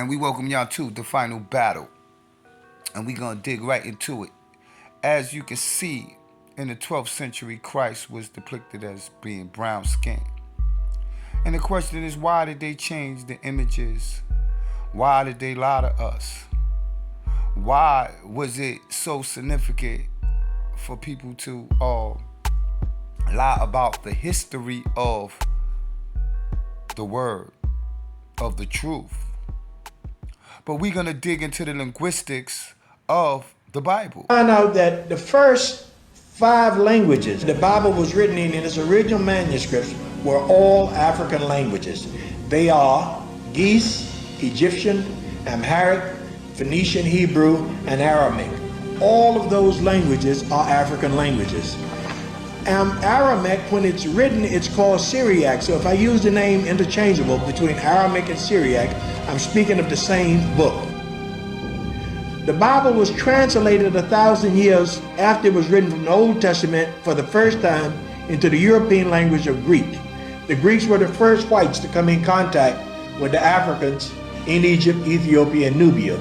And we welcome y'all to the final battle. And we're going to dig right into it. As you can see, in the 12th century, Christ was depicted as being brown skinned. And the question is, why did they change the images? Why did they lie to us? Why was it so significant for people to lie about the history of the word, of the truth? But we're going to dig into the linguistics of the Bible. Find out that the first 5 languages the Bible was written in its original manuscripts were all African languages. They are Ge'ez, Egyptian, Amharic, Phoenician, Hebrew, and Aramaic. All of those languages are African languages. Aramaic, when it's written, it's called Syriac. So if I use the name interchangeable between Aramaic and Syriac, I'm speaking of the same book. The Bible was translated 1,000 years after it was written from the Old Testament for the first time into the European language of Greek. The Greeks were the first whites to come in contact with the Africans in Egypt, Ethiopia, and Nubia.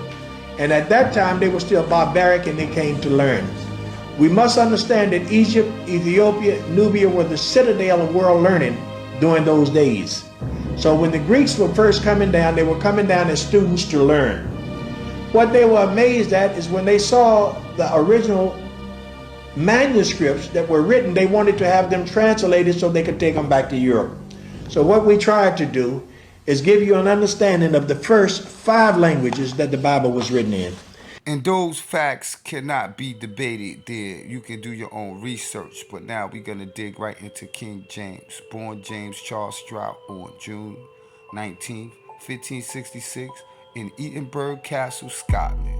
And at that time, they were still barbaric and they came to learn. We must understand that Egypt, Ethiopia, Nubia were the citadel of world learning during those days. So when the Greeks were first coming down, they were coming down as students to learn. What they were amazed at is when they saw the original manuscripts that were written, they wanted to have them translated so they could take them back to Europe. So what we tried to do is give you an understanding of the first 5 languages that the Bible was written in. And those facts cannot be debated there. You can do your own research. But now we're going to dig right into King James. Born James Charles Strout on June 19th, 1566 in Edinburgh Castle, Scotland.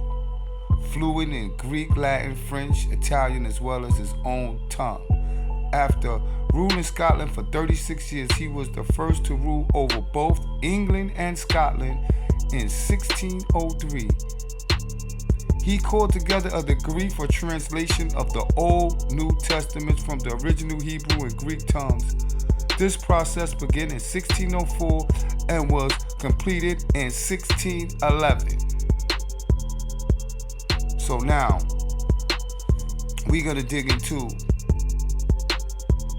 Fluent in Greek, Latin, French, Italian, as well as his own tongue. After ruling Scotland for 36 years, he was the first to rule over both England and Scotland in 1603. He called together a decree for translation of the Old New Testaments from the original Hebrew and Greek tongues. This process began in 1604 and was completed in 1611. So now, we're going to dig into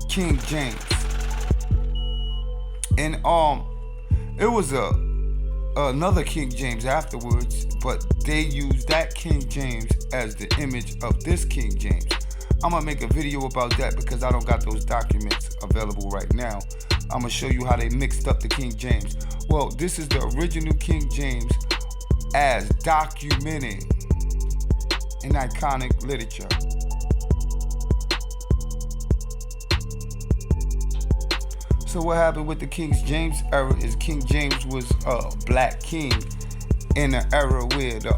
King James. And it was another King James afterwards, but they used that King James as the image of this King James. I'm gonna make a video about that because I don't got those documents available right now. I'm gonna show you how they mixed up the King James. Well, this is the original King James as documented in iconic literature. So what happened with the King James era is King James was a black king in an era where the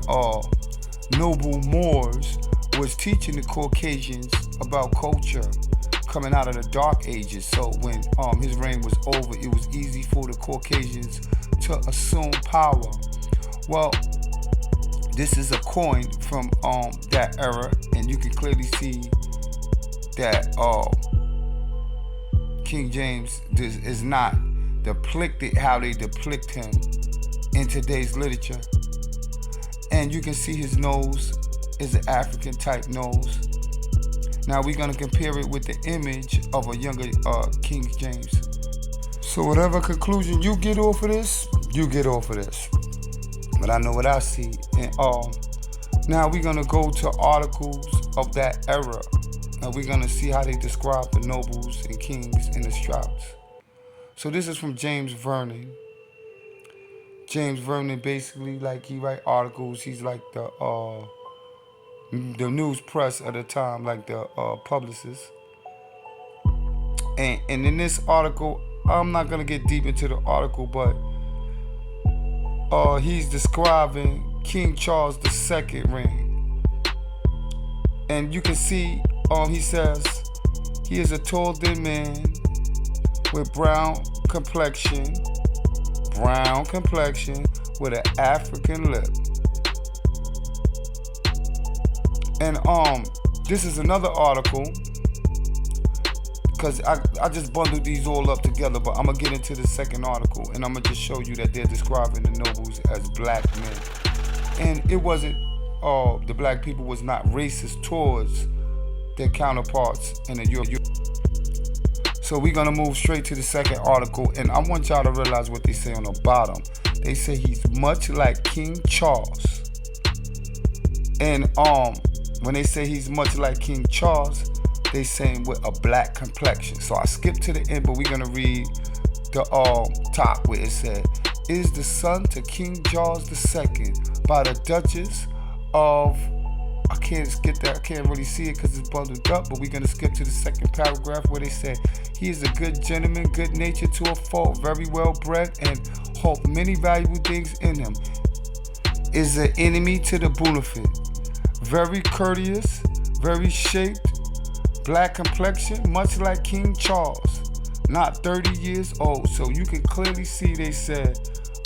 noble Moors was teaching the Caucasians about culture coming out of the Dark Ages. So when his reign was over, it was easy for the Caucasians to assume power. Well, this is a coin from that era, and you can clearly see that King James is not depicted how they depict him in today's literature. And you can see his nose is an African type nose. Now we're going to compare it with the image of a younger King James. So whatever conclusion you get off of this, you get off of this. But I know what I see. And now we're going to go to articles of that era. And we're going to see how they describe the nobles and kings and the Strouts. So this is from James Vernon. James Vernon basically, like, he write articles. He's like the news press at the time, like the publicist. And in this article, I'm not going to get deep into the article, but he's describing King Charles II reign. And you can see, he says, he is a tall, thin man with brown complexion with an African lip. And this is another article because I just bundled these all up together, but I'm going to get into the second article, and I'm going to just show you that they're describing the nobles as black men. And it wasn't, the black people was not racist towards their counterparts in the Europe. So we're going to move straight to the second article, and I want y'all to realize what they say on the bottom. They say he's much like King Charles. And when they say he's much like King Charles, they saying with a black complexion. So I skipped to the end, but we're going to read the top where it said, is the son to King Charles II by the Duchess of, I can't skip that, I can't really see it because it's bundled up, but we're going to skip to the second paragraph where they say, he is a good gentleman, good natured to a fault, very well bred, and hold many valuable things in him. Is an enemy to the benefit. Very courteous, very shaped, black complexion, much like King Charles. Not 30 years old. So you can clearly see they said,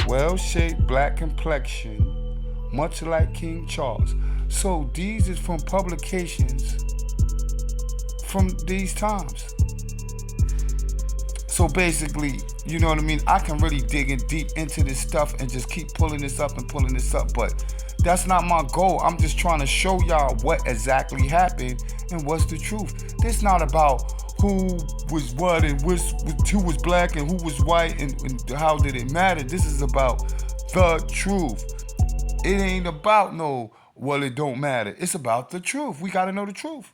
well-shaped, black complexion, much like King Charles. So these is from publications from these times. So basically, you know what I mean? I can really dig in deep into this stuff and just keep pulling this up, but that's not my goal. I'm just trying to show y'all what exactly happened and what's the truth. This not about who was what and who was black and who was white and how did it matter. This is about the truth. It ain't about well, it don't matter. It's about the truth. We gotta know the truth.